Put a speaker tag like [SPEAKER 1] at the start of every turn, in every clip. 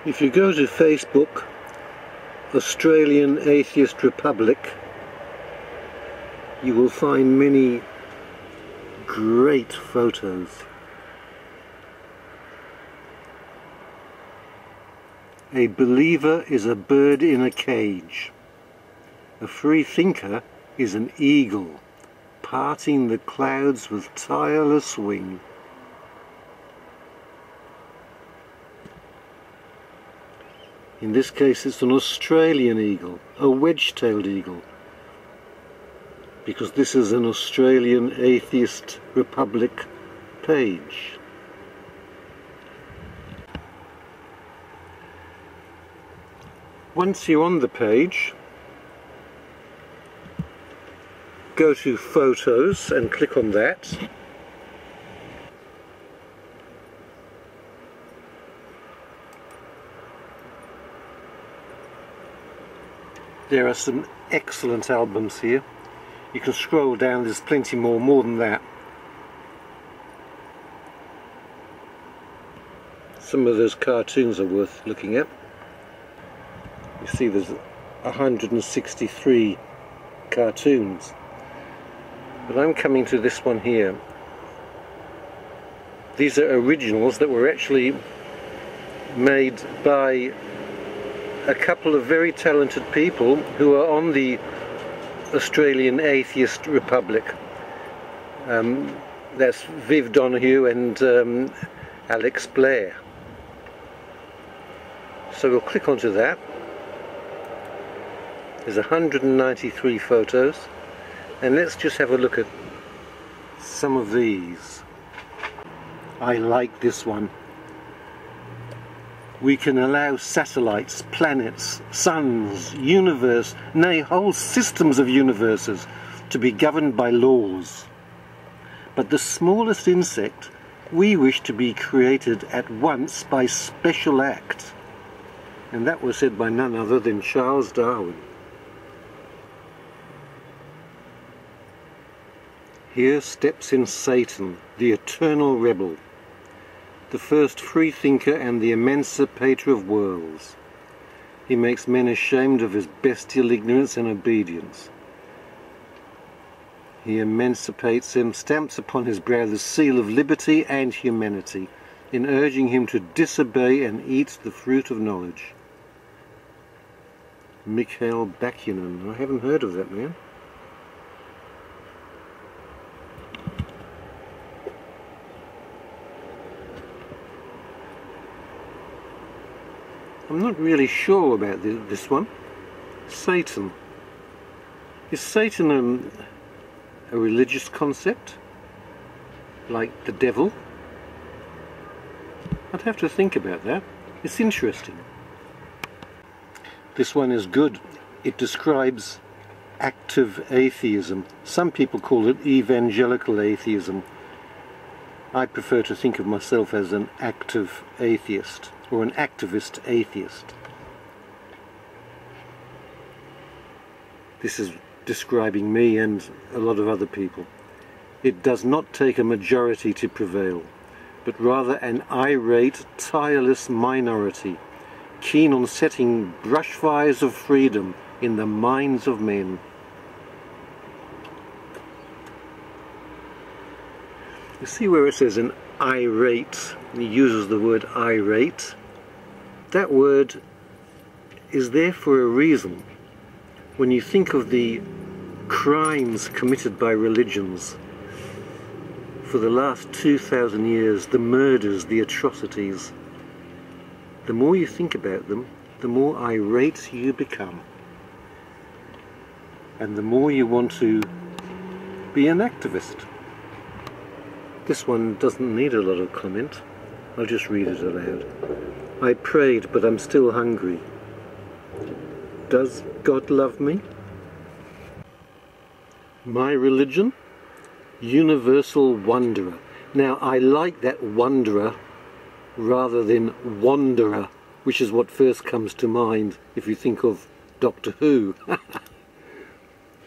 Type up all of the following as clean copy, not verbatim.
[SPEAKER 1] If you go to Facebook, Australian Atheist Republic, you will find many great photos. A believer is a bird in a cage. A free thinker is an eagle, parting the clouds with tireless wing. In this case it's an Australian eagle, a wedge-tailed eagle, because this is an Australian Atheist Republic page. Once you're on the page, go to Photos and click on that. There are some excellent albums here. You can scroll down, there's plenty more than that. Some of those cartoons are worth looking at. You see there's 163 cartoons. But I'm coming to this one here. These are originals that were actually made by a couple of very talented people who are on the Australian Atheist Republic. That's Viv Donoghue and Alex Blair. So we'll click onto that. There's 193 photos, and let's just have a look at some of these. I like this one. We can allow satellites, planets, suns, universe, nay, whole systems of universes to be governed by laws. But the smallest insect we wish to be created at once by special act. And that was said by none other than Charles Darwin. Here steps in Satan, the eternal rebel, the first free thinker and the emancipator of worlds. He makes men ashamed of his bestial ignorance and obedience. He emancipates him, stamps upon his brow the seal of liberty and humanity, in urging him to disobey and eat the fruit of knowledge. Mikhail Bakunin. I haven't heard of that man. I'm not really sure about this one. Satan. Is Satan a religious concept? Like the devil? I'd have to think about that. It's interesting. This one is good. It describes active atheism. Some people call it evangelical atheism. I prefer to think of myself as an active atheist, or an activist atheist. This is describing me and a lot of other people. It does not take a majority to prevail, but rather an irate, tireless minority, keen on setting brushfires of freedom in the minds of men. You see where it says an irate, he uses the word irate. That word is there for a reason. When you think of the crimes committed by religions for the last 2,000 years, the murders, the atrocities, the more you think about them, the more irate you become. And the more you want to be an activist. This one doesn't need a lot of comment. I'll just read it aloud. I prayed, but I'm still hungry. Does God love me? My religion? Universal wanderer. Now, I like that wanderer rather than wanderer, which is what first comes to mind if you think of Doctor Who.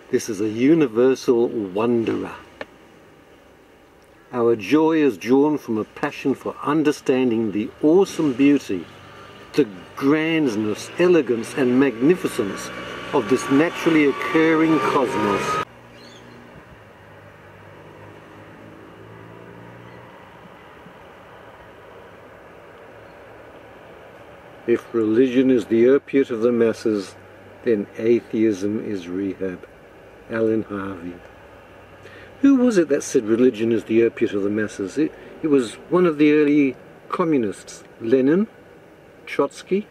[SPEAKER 1] This is a universal wanderer. Our joy is drawn from a passion for understanding the awesome beauty the grandness, elegance and magnificence of this naturally occurring cosmos. If religion is the opiate of the masses, then atheism is rehab. Alan Harvey. Who was it that said religion is the opiate of the masses? It was one of the early communists. Lenin? Trotsky?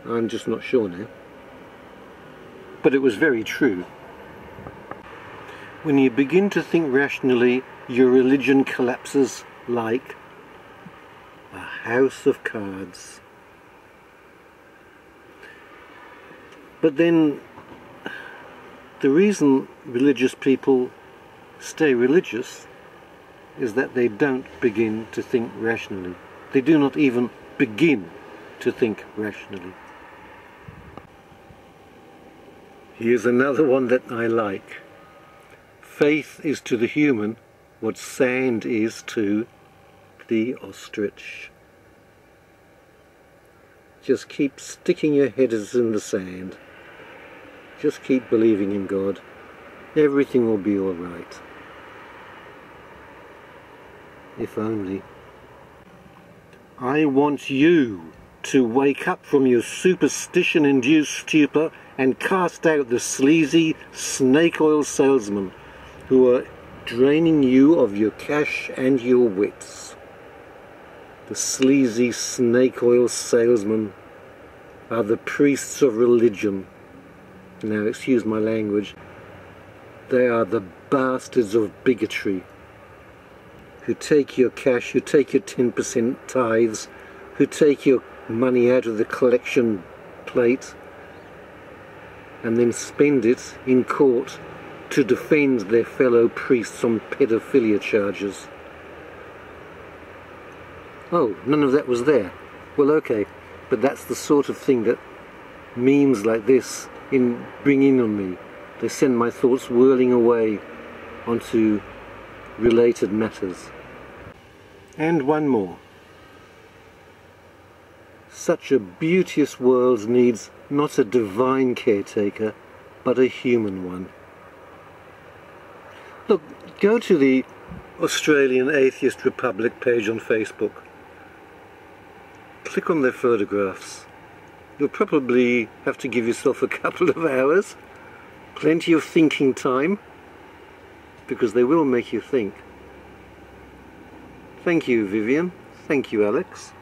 [SPEAKER 1] I'm just not sure now. But it was very true. When you begin to think rationally, your religion collapses like a house of cards. But then, the reason religious people stay religious is that they don't begin to think rationally. They do not even begin to think rationally. Here's another one that I like. Faith is to the human what sand is to the ostrich. Just keep sticking your heads in the sand. Just keep believing in God. Everything will be all right. If only. I want you to wake up from your superstition-induced stupor and cast out the sleazy snake oil salesmen who are draining you of your cash and your wits. The sleazy snake oil salesmen are the priests of religion. Now, excuse my language. They are the bastards of bigotry who take your cash, who take your 10% tithes, who take your money out of the collection plate and then spend it in court to defend their fellow priests on pedophilia charges. Oh, none of that was there. Well, okay, but that's the sort of thing that memes like this bring in on me. They send my thoughts whirling away onto related matters. And one more. Such a beauteous world needs not a divine caretaker, but a human one. Look, go to the Australian Atheist Republic page on Facebook. Click on their photographs. You'll probably have to give yourself a couple of hours, plenty of thinking time, because they will make you think. Thank you, Vivian. Thank you, Alex.